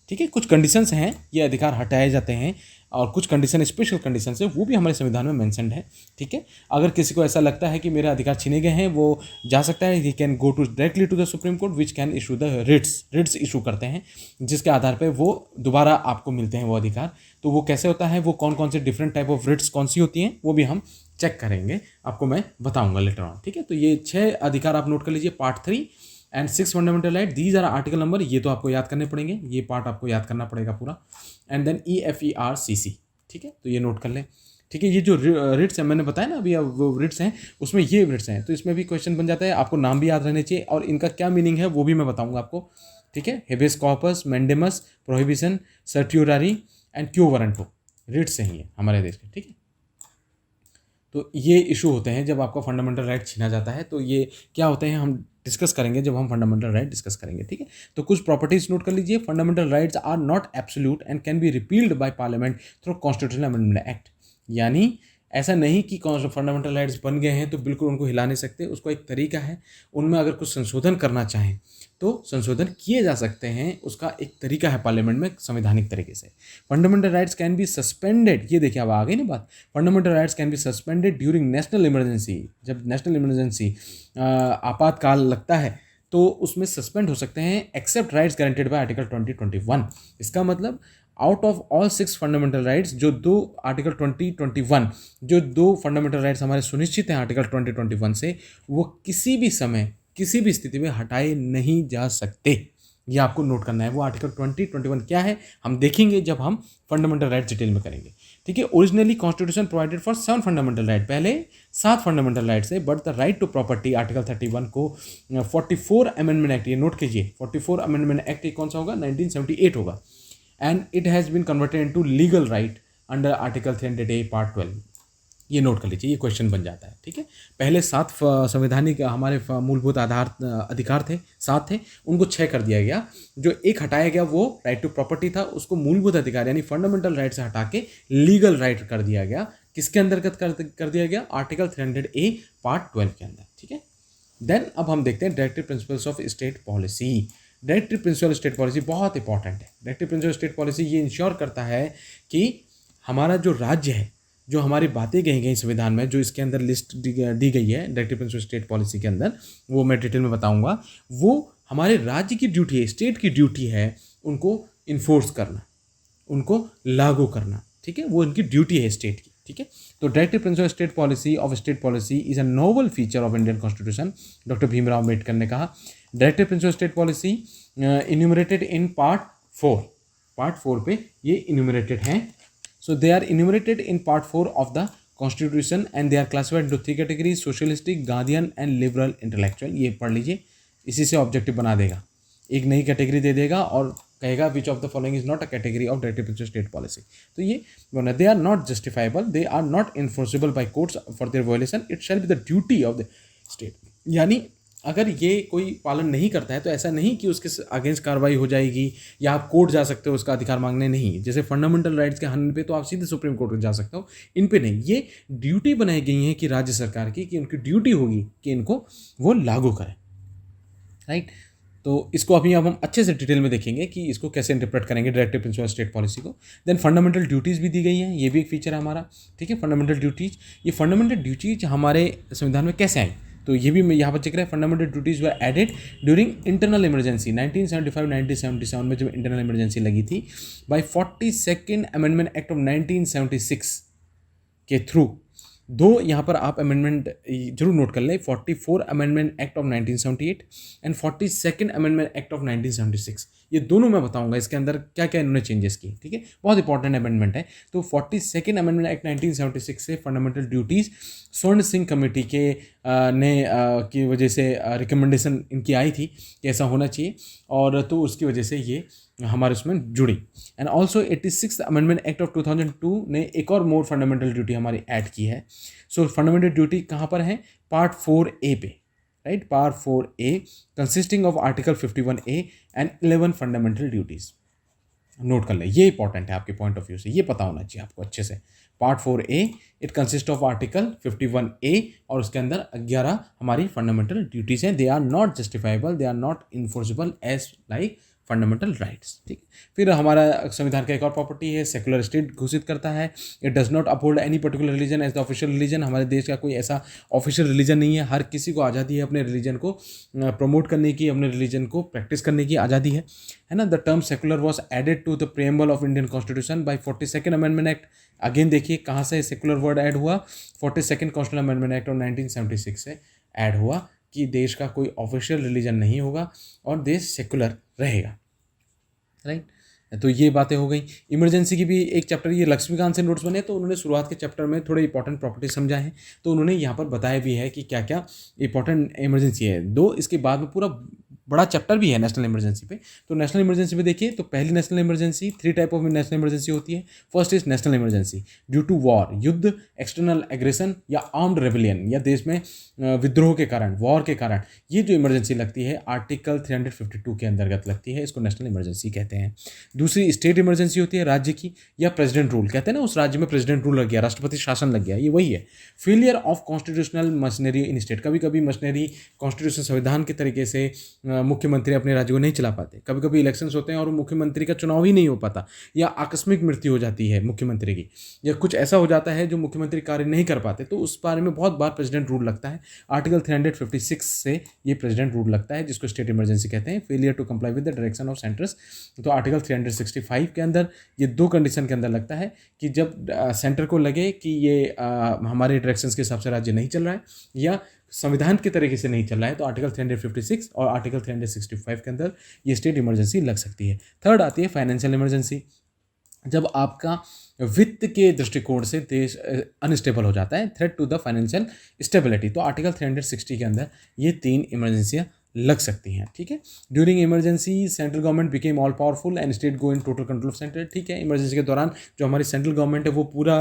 ठीक है, कुछ कंडीशंस हैं, ये अधिकार हटाए जाते हैं और कुछ कंडीशन, स्पेशल कंडीशंस है, वो भी हमारे संविधान में मेंशन्ड है। ठीक है, अगर किसी को ऐसा लगता है कि मेरे अधिकार छीने गए हैं, वो जा सकता है, he can go to directly to the supreme court which can issue the writs issue करते हैं, जिसके आधार पर वो दोबारा आपको मिलते हैं वो अधिकार। तो वो कैसे होता है, वो कौन कौन से डिफरेंट टाइप ऑफ रिट्स कौन सी होती हैं, वो भी हम चेक करेंगे, आपको मैं बताऊंगा लेटर ऑन। ठीक है, तो ये 6 अधिकार आप नोट कर लीजिए, part 3 and 6 fundamental right, these are article number, ये तो आपको याद करने पड़ेंगे, ये पार्ट आपको याद करना पड़ेगा पूरा। एंड देन EFERCC, ठीक है, तो ये नोट कर लें। ठीक है, ये जो रिट्स है मैंने बताया ना अभी, अब वो रिट्स हैं, उसमें ये रिट्स हैं, तो इसमें भी क्वेश्चन बन जाता है, आपको नाम भी याद रहने चाहिए और इनका क्या मीनिंग है वो भी मैं बताऊंगा आपको। ठीक है, habeas corpus, mandamus, prohibition, certiorari and quo warranto, writs ही है हमारे देश के। ठीक है, तो ये इशू होते हैं जब आपका फंडामेंटल राइट छीना जाता है, तो ये क्या होते हैं हम डिस्कस करेंगे जब हम फंडामेंटल राइट डिस्कस करेंगे। ठीक है, तो कुछ प्रॉपर्टीज नोट कर लीजिए। Fundamental rights are not absolute and can be repealed by parliament through constitutional amendment act, यानी ऐसा नहीं कि फंडामेंटल राइट्स बन गए हैं तो बिल्कुल उनको हिला नहीं सकते, उसको एक तरीका है, उनमें अगर कुछ संशोधन करना चाहें तो संशोधन किए जा सकते हैं, उसका एक तरीका है पार्लियामेंट में संवैधानिक तरीके से। Fundamental rights can be suspended, ये देखिए अब आ गई ना बात, fundamental rights can be suspended during national emergency, जब नेशनल इमरजेंसी आपातकाल लगता है तो उसमें सस्पेंड हो सकते हैं, except rights guaranteed by article 2021। इसका मतलब out of all 6 fundamental rights, जो दो आर्टिकल 2021, जो 2 फंडामेंटल राइट्स हमारे सुनिश्चित हैं आर्टिकल 2021 से, वो किसी भी समय किसी भी स्थिति में हटाए नहीं जा सकते। ये आपको नोट करना है। वो आर्टिकल 2021 क्या है हम देखेंगे जब हम फंडामेंटल राइट डिटेल में करेंगे। ठीक है, originally constitution provided for 7 fundamental right, पहले 7 फंडामेंटल राइट्स है, but the right to property article 31 को 44 अमेंडमेंट एक्ट, ये नोट कीजिए 44 अमेंडमेंट एक्ट कौन सा होगा, 1978 होगा, and it has been converted into legal right under article 300A part 12। ये नोट कर लीजिए, ये क्वेश्चन बन जाता है। ठीक है, पहले 7 संवैधानिक हमारे मूलभूत अधिकार थे, 7 थे, उनको 6 कर दिया गया, जो एक हटाया गया वो राइट टू प्रॉपर्टी था, उसको मूलभूत अधिकार यानी फंडामेंटल राइट से हटा के लीगल राइट कर दिया गया। किसके अंतर्गत कर दिया गया, आर्टिकल 300A पार्ट 12 के अंदर। ठीक है, देन अब हम देखते हैं directive principles of state policy. Directive principle state policy बहुत इंपॉर्टेंट है। डायरेक्टिव प्रिंसिपल स्टेट पॉलिसी ये इंश्योर करता है कि हमारा जो राज्य है, जो हमारी बातें कही गई संविधान में, जो इसके अंदर लिस्ट दी गई है डायरेक्टिव प्रिंसिपल स्टेट पॉलिसी के अंदर, वो मैं डिटेल में बताऊंगा, वो हमारे राज्य की ड्यूटी है, स्टेट की ड्यूटी है उनको इन्फोर्स करना, उनको लागू करना। ठीक है, वो उनकी ड्यूटी है स्टेट की। ठीक है, तो directive principle state policy is a novel feature of Indian constitution, doctor Bhimrao Ambedkar ने कहा। Directive principle state policy enumerated in part 4 पे ये इन्यूमरेटेड हैं। So they are enumerated in part 4 of the Constitution and they are classified into 3 categories: socialistic, Gandhian and liberal intellectual। ये पढ़ लीजिए, इसी से ऑब्जेक्टिव बना देगा, एक नई कैटेगरी दे देगा और कहेगा which of the following is not a category of directive principle state policy. तो ये they are not justifiable, they are not enforceable by courts for their violation, it shall be the duty of the state. यानी अगर ये कोई पालन नहीं करता है तो ऐसा नहीं कि उसके अगेंस्ट कार्रवाई हो जाएगी या आप कोर्ट जा सकते हो उसका अधिकार मांगने, नहीं। जैसे फंडामेंटल राइट्स के हनन पे तो आप सीधे सुप्रीम कोर्ट जा सकते हो, इन पे नहीं। ये ड्यूटी बनाई गई है कि राज्य सरकार की, कि उनकी ड्यूटी होगी कि इनको वो लागू करें, राइट। तो इसको अभी अब हम अच्छे से डिटेल में देखेंगे कि इसको कैसे इंटरप्रेट करेंगे डायरेक्टिव प्रिंसिपल स्टेट पॉलिसी को। देन फंडामेंटल ड्यूटीज़ भी दी गई हैं, ये भी एक फीचर है हमारा। ठीक है, फंडामेंटल ड्यूटीज़, ये फंडामेंटल ड्यूटीज हमारे संविधान में कैसे आई, तो ये भी मैं यहाँ पर चेक रहा है। फंडामेंटल ड्यूटीज वर एडेड ड्यूरिंग इंटरनल इमरजेंसी 1975-1977 में, जब इंटरनल इमरजेंसी लगी थी, bye 42nd amendment act of 1976 के थ्रू। दो यहाँ पर आप अमेंडमेंट जरूर नोट कर लें, 44 amendment act of 1978 and 42nd amendment act of 1976। ये दोनों मैं बताऊंगा इसके अंदर क्या क्या इन्होंने चेंजेस किए। ठीक है, बहुत इंपॉर्टेंट अमेंडमेंट है। तो 42nd अमेंडमेंट एक्ट 1976 से फंडामेंटल ड्यूटीज़ स्वर्ण सिंह कमेटी के की वजह से रिकमेंडेशन इनकी आई थी कि ऐसा होना चाहिए, और तो उसकी वजह से ये हमारे उसमें जुड़ी। And also 86th amendment act of 2002 ने एक और मोर फंडामेंटल ड्यूटी हमारी ऐड की है। सो फंडामेंटल ड्यूटी कहाँ पर है, पार्ट 4A पे, right, part 4A consisting of article 51A and 11 fundamental duties. Note कर ले, ये इंपॉर्टेंट है आपके पॉइंट ऑफ व्यू से, ये पता होना चाहिए आपको अच्छे से। Part 4A it consist of article 51A और उसके अंदर 11 हमारी फंडामेंटल ड्यूटीज़ हैं। They are not justifiable, they are not enforceable as like fundamental rights. ठीक है, फिर हमारा संविधान का एक और प्रॉपर्टी है, सेकुलर स्टेट घोषित करता है। It does not uphold any particular religion as the official religion. हमारे देश का कोई ऐसा ऑफिशियल रिलीजन नहीं है, हर किसी को आज़ादी है अपने रिलीजन को प्रमोट करने की, अपने रिलीजन को प्रैक्टिस करने की आज़ादी है ना। The term secular was added to the preamble of Indian constitution by 42nd amendment act. Again देखिए कहाँ से सेकुलर वर्ड ऐड हुआ, 42nd constitution amendment act of 1976 से ऐड हुआ कि देश का कोई ऑफिशियल रिलीजन नहीं होगा और देश सेकुलर रहेगा, राइट। तो ये बातें हो गई। इमरजेंसी की भी एक चैप्टर, ये लक्ष्मीकांत से नोट्स बने तो उन्होंने शुरुआत के चैप्टर में थोड़े इंपॉर्टेंट प्रॉपर्टी समझाए हैं, तो उन्होंने यहाँ पर बताया भी है कि क्या क्या इंपॉर्टेंट इमरजेंसी है। दो इसके बाद में पूरा बड़ा चैप्टर भी है नेशनल इमरजेंसी पे। तो नेशनल इमरजेंसी पे देखिए, तो पहली national emergency, 3 type of national emergency होती है। First is national emergency due to war, युद्ध, एक्सटर्नल एग्रेशन या आर्म्ड रेबेलियन, या देश में विद्रोह के कारण, वॉर के कारण ये जो इमरजेंसी लगती है आर्टिकल 352 के अंतर्गत लगती है, इसको नेशनल इमरजेंसी कहते हैं। दूसरी स्टेट इमरजेंसी होती है, राज्य की, या प्रेसिडेंट रूल, कहते हैं ना उस राज्य में प्रेसिडेंट रूल लग गया, राष्ट्रपति शासन लग गया, ये वही है। Failure of constitutional machinery in state, कभी कभी मशीनरी कॉन्स्टिट्यूशन संविधान के तरीके से मुख्यमंत्री अपने राज्य को नहीं चला पाते, कभी कभी इलेक्शंस होते हैं और मुख्यमंत्री का चुनाव ही नहीं हो पाता, या आकस्मिक मृत्यु हो जाती है मुख्यमंत्री की, या कुछ ऐसा हो जाता है जो मुख्यमंत्री कार्य नहीं कर पाते, तो उस बारे में बहुत बार प्रेसिडेंट रूल लगता है। आर्टिकल 356 से ये प्रेसिडेंट रूल लगता है, जिसको स्टेट इमरजेंसी कहते हैं। Failure to comply with the direction of centres, तो आर्टिकल 365 के अंदर ये 2 कंडीशन के अंदर लगता है कि जब सेंटर को लगे कि ये हमारे डायरेक्शंस के हिसाब से राज्य नहीं चल रहा है या संविधान के तरीके से नहीं चल रहा है, तो आर्टिकल 356 और आर्टिकल 365 के अंदर ये स्टेट इमरजेंसी लग सकती है। थर्ड आती है फाइनेंशियल इमरजेंसी, जब आपका वित्त के दृष्टिकोण से देश अनस्टेबल हो जाता है, threat to the financial stability, तो आर्टिकल 360 के अंदर ये 3 इमरजेंसियाँ लग सकती हैं। ठीक है, during emergency central government became all powerful and state go in total control of centre. ठीक है, इमरजेंसी के दौरान जो हमारी सेंट्रल गवर्नमेंट है वो पूरा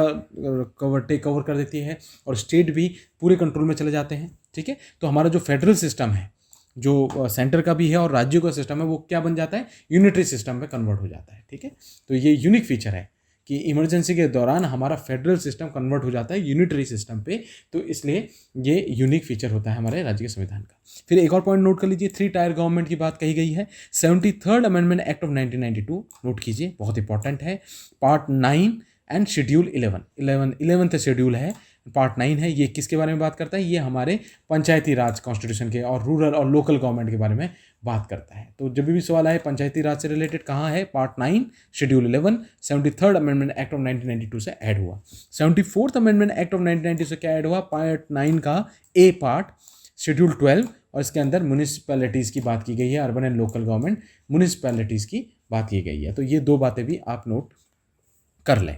कवर कर देती है और स्टेट भी पूरे कंट्रोल में चले जाते हैं। ठीक है, तो हमारा जो फेडरल सिस्टम है, जो सेंटर का भी है और राज्यों का सिस्टम है, वो क्या बन जाता है, यूनिटरी सिस्टम में कन्वर्ट हो जाता है। ठीक है, तो ये यूनिक फीचर है कि इमरजेंसी के दौरान हमारा फेडरल सिस्टम कन्वर्ट हो जाता है यूनिटरी सिस्टम पे, तो इसलिए ये यूनिक फीचर होता है हमारे राज्य के संविधान का। फिर एक और पॉइंट नोट कर लीजिए, 3 टायर गवर्नमेंट की बात कही गई है। 73rd amendment act of 1992 note कीजिए, बहुत इंपॉर्टेंट है। Part 9 and schedule 11th schedule है, पार्ट 9 है, ये किसके बारे में बात करता है, ये हमारे पंचायती राज कॉन्स्टिट्यूशन के और रूरल और लोकल गवर्नमेंट के बारे में बात करता है। तो जब भी सवाल आए पंचायती राज से रिलेटेड कहाँ है, part 9 schedule 11 73rd amendment act of 1992 से ऐड हुआ। 74th अमेंडमेंट एक्ट ऑफ 1992 से क्या ऐड हुआ, पार्ट 9 का ए पार्ट शेड्यूल 12, और इसके अंदर म्यूनिसिपैलिटीज़ की बात की गई है, urban and local government municipalities की बात की गई है। तो ये 2 बातें भी आप नोट कर लें।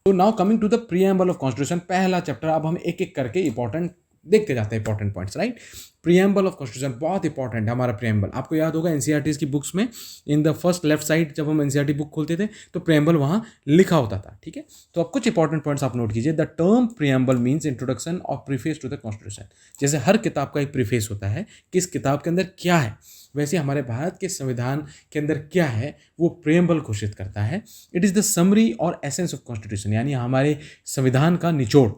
तो now coming to the preamble of constitution, पहला चैप्टर, अब हम एक एक करके इंपॉर्टेंट देखते जाते हैं, important points, right. Preamble of constitution बहुत इंपॉर्टेंट है हमारा प्रीएम्बल। आपको याद होगा एनसीईआरटीज़ की बुक्स में in the first left side जब हम एनसीईआरटी बुक खोलते थे तो प्रीएम्बल वहाँ लिखा होता था। ठीक है, तो अब कुछ इंपॉर्टेंट पॉइंट्स आप नोट कीजिए। The term preamble means introduction और प्रीफेस टू द कॉन्स्टिट्यूशन। जैसे हर किताब का एक प्रीफेस होता है, किस किताब के अंदर क्या है, वैसे हमारे भारत के संविधान के अंदर क्या है वो प्रीएम्बल घोषित करता है। इट इज़ द समरी और एसेंस ऑफ कॉन्स्टिट्यूशन, यानी हमारे संविधान का निचोड़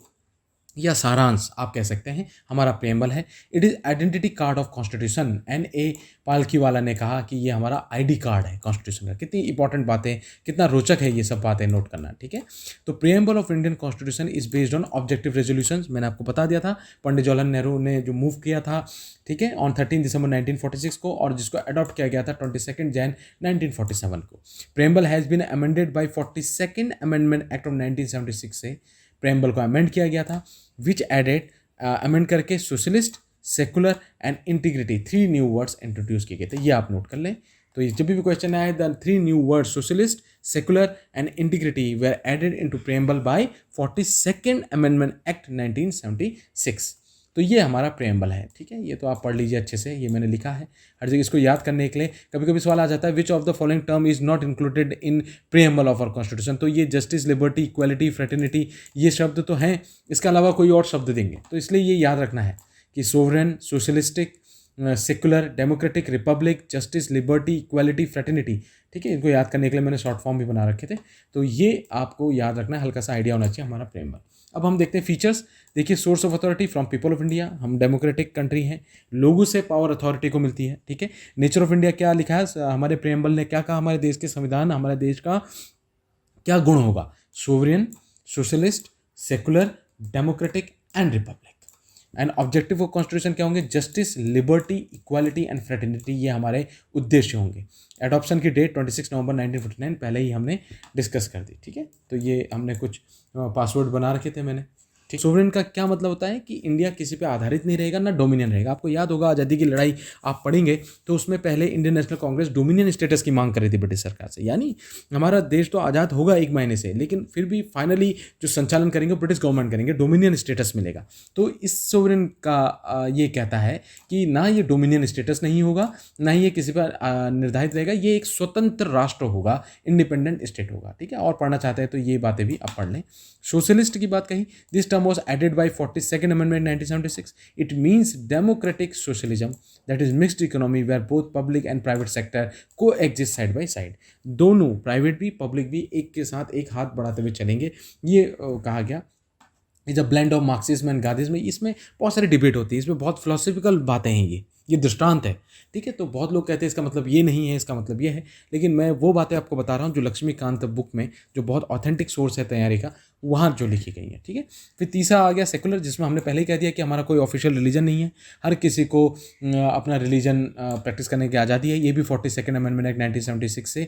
या सारांश आप कह सकते हैं हमारा प्रीएम्बल है। It is identity card of constitution. N.A. Palkhivala ने कहा कि ये हमारा आईडी कार्ड है कॉन्स्टिट्यूशन का। कितनी इंपॉर्टेंट बातें, कितना रोचक है ये सब बातें नोट करना। ठीक है, तो preamble of Indian constitution is based on objective resolutions, मैंने आपको बता दिया था, पंडित जवाहरलाल नेहरू ने जो मूव किया था, ठीक है, ऑन 13 दिसंबर 1946 को, और जिसको अडॉप्ट किया गया था 22 जैन 1947 को। Preamble has been amended by 42nd amendment act of 1976 से प्रीएम्बल को अमेंड किया गया था, विच एडेड अमेंड करके socialist, secular and integrity 3 new words introduced किए गए थे। ये आप नोट कर लें। तो ये जब भी क्वेश्चन आए, the 3 new words socialist, secular and integrity were added into preamble by 42nd amendment act 1976। तो ये हमारा प्रीएम्बल है। ठीक है, ये तो आप पढ़ लीजिए अच्छे से, ये मैंने लिखा है हर जगह इसको याद करने के लिए। कभी कभी सवाल आ जाता है which of the following term is not included in preamble of our constitution. तो ये जस्टिस, लिबर्टी, इक्वालिटी, फ्रेटर्निटी ये शब्द तो हैं, इसके अलावा कोई और शब्द देंगे, तो इसलिए ये याद रखना है कि sovereign, socialistic, secular, democratic, Republic, justice, liberty, equality, fraternity. ठीक है, इनको याद करने के लिए मैंने शॉर्ट फॉर्म भी बना रखे थे, तो ये आपको याद रखना है, हल्का सा आइडिया होना चाहिए हमारा प्रेम्बल। अब हम देखते हैं फीचर्स। देखिए, source of authority from people of India, हम डेमोक्रेटिक कंट्री हैं, लोगों से पावर अथॉरिटी को मिलती है। ठीक है, नेचर ऑफ इंडिया क्या लिखा है हमारे प्रेम्बल ने, क्या कहा हमारे देश के संविधान, हमारे देश का क्या गुण होगा, sovereign, socialist, secular, democratic and Republic. And objective of constitution क्या होंगे, justice, liberty, equality and fraternity, ये हमारे उद्देश्य होंगे। एडॉप्शन की डेट 26 नवंबर 1949 पहले ही हमने डिस्कस कर दी। ठीक है, तो ये हमने कुछ पासवर्ड बना रखे थे मैंने। ठीक, सोवरेन का क्या मतलब होता है कि इंडिया किसी पे आधारित नहीं रहेगा, ना डोमिनियन रहेगा। आपको याद होगा आज़ादी की लड़ाई आप पढ़ेंगे तो उसमें पहले Indian national Congress dominion status की मांग कर रही थी ब्रिटिश सरकार से, यानी हमारा देश तो आज़ाद होगा एक महीने से, लेकिन फिर भी फाइनली जो संचालन करेंगे ब्रिटिश गवर्नमेंट करेंगे, डोमिनियन स्टेटस मिलेगा। तो इस सोवरेन का ये कहता है कि ना ये डोमिनियन स्टेटस नहीं होगा, ना ही ये किसी पर निर्धारित रहेगा, ये एक स्वतंत्र राष्ट्र होगा, इंडिपेंडेंट स्टेट होगा। ठीक है, और पढ़ना चाहते हैं तो ये बातें भी आप पढ़ लें। सोशलिस्ट की बात कही, this term was added by 42nd Amendment 1976. It means democratic socialism, that is mixed economy where both public and private sector coexist side by side. दोनों प्राइवेट भी पब्लिक भी एक के साथ एक हाथ बढ़ाते हुए चलेंगे, ये कहा गया। Is a blend of Marxism and Gandhism. इसमें बहुत सारी डिबेट होती है, इसमें बहुत फिलोसफिकल बातें हैं, ये दृष्टांत है। ठीक है, तो बहुत लोग कहते हैं इसका मतलब ये नहीं है, इसका मतलब ये है, लेकिन मैं वो बातें आपको बता रहा हूँ जो लक्ष्मीकांत बुक में, जो बहुत ऑथेंटिक सोर्स है तैयारी का, वहाँ जो लिखी गई है। ठीक है, फिर तीसरा आ गया सेकुलर, जिसमें हमने पहले ही कह दिया कि हमारा कोई ऑफिशियल रिलीजन नहीं है, हर किसी को अपना रिलीजन प्रैक्टिस करने की आज़ादी है। ये भी 42nd अमेंडमेंट एक्ट 1976 से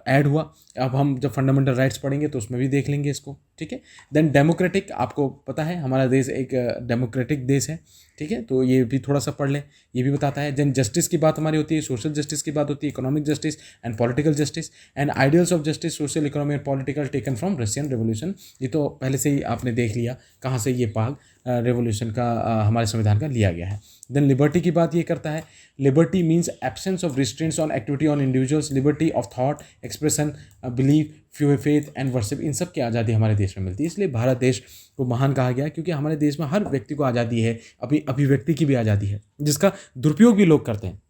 ऐड हुआ। अब हम जब फंडामेंटल राइट्स पढ़ेंगे तो उसमें भी देख लेंगे इसको। ठीक है, देन डेमोक्रेटिक, आपको पता है हमारा देश एक डेमोक्रेटिक देश है। ठीक है, तो ये भी थोड़ा सा पढ़ लें, ये भी बताता है। देन जस्टिस की बात हमारी होती है, सोशल जस्टिस की बात होती है, economic justice and political justice, and ideals of justice, social, economic and political taken from Russian revolution. ये तो पहले से ही आपने देख लिया कहाँ से ये पाग रेवोल्यूशन का हमारे संविधान का लिया गया है। देन लिबर्टी की बात ये करता है, liberty means absence of restraints on activity on individuals, liberty of thought, expression, belief, faith and worship, इन सब की आज़ादी हमारे देश में मिलती है। इसलिए भारत देश को महान कहा गया, क्योंकि हमारे देश में हर व्यक्ति को आज़ादी है, अपनी अभिव्यक्ति की भी आज़ादी है, जिसका दुरुपयोग भी लोग करते हैं।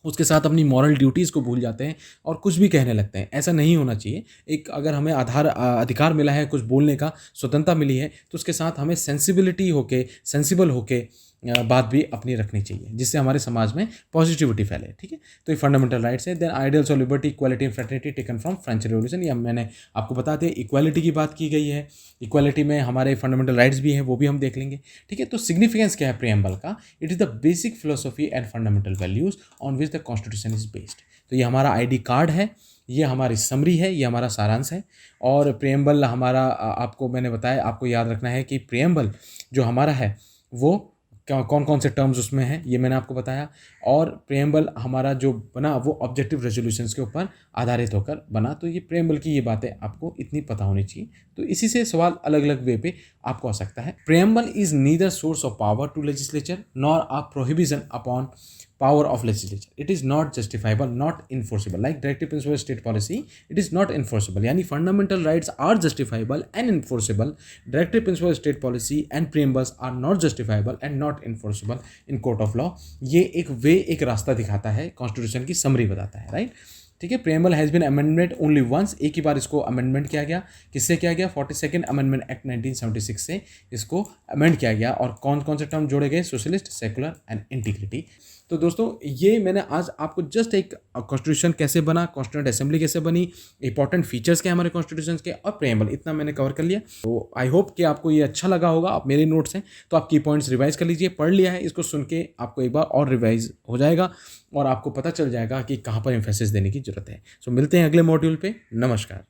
उसके साथ अपनी मॉरल ड्यूटीज़ को भूल जाते हैं और कुछ भी कहने लगते हैं। ऐसा नहीं होना चाहिए। एक अगर हमें अधिकार मिला है, कुछ बोलने का स्वतंत्रता मिली है, तो उसके साथ हमें सेंसिबल होके बात भी अपनी रखनी चाहिए, जिससे हमारे समाज में पॉजिटिविटी फैले। ठीक है, तो ये फंडामेंटल राइट्स है। Then ideals of liberty, equality and fraternity taken from French revolution, ये मैंने आपको बता दें। इक्वालिटी की बात की गई है, इक्वालिटी में हमारे फंडामेंटल राइट्स भी हैं, वो भी हम देख लेंगे। ठीक है, तो सिग्निफिकेंस क्या है प्रेम्बल का, it is the basic philosophy and fundamental values on which the constitution is based. तो ये हमारा ID कार्ड है, ये हमारी समरी है, ये हमारा सारांश है। और प्रेम्बल हमारा आपको मैंने बताया, आपको याद रखना है कि प्रेम्बल जो हमारा है वो कौन कौन से टर्म्स उसमें हैं, ये मैंने आपको बताया। और प्रेम्बल हमारा जो बना वो ऑब्जेक्टिव रेजोल्यूशंस के ऊपर आधारित होकर बना। तो ये प्रेम्बल की ये बातें आपको इतनी पता होनी चाहिए। तो इसी से सवाल अलग अलग वे पे आपको आ सकता है। Preamble is neither source of power to legislature nor a prohibition upon power of legislature. It is not justifiable, not enforceable. Like directive principle of state policy, it is not enforceable. यानी fundamental rights are justifiable and enforceable. Directive principle of state policy and preambles are not justifiable and not enforceable in court of law. ये एक रास्ता दिखाता है, कॉन्स्टिट्यूशन की समरी बताता है, राइट। ठीक है, preamble has been amendment only once, एक ही बार इसको अमेंडमेंट किया गया। किससे किया गया? 42nd अमेंडमेंट एक्ट 1976 से इसको अमेंड किया गया। और कौन कौन से टर्म जोड़े गए? Socialist, secular and integrity. तो दोस्तों, ये मैंने आज आपको जस्ट एक कॉन्स्टिट्यूशन कैसे बना, कॉन्स्टिट्यूंट असेंबली कैसे बनी, इंपॉर्टेंट फीचर्स क्या हमारे कॉन्स्टिट्यूशन के, और प्रेम्बल, इतना मैंने कवर कर लिया। तो आई होप कि आपको ये अच्छा लगा होगा। आप मेरे नोट्स हैं तो आप की पॉइंट्स रिवाइज कर लीजिए। पढ़ लिया है, इसको सुन के आपको एक बार और रिवाइज हो जाएगा और आपको पता चल जाएगा कि कहाँ पर एम्फेसिस देने की जरूरत है। सो मिलते हैं अगले मॉड्यूल पे। नमस्कार।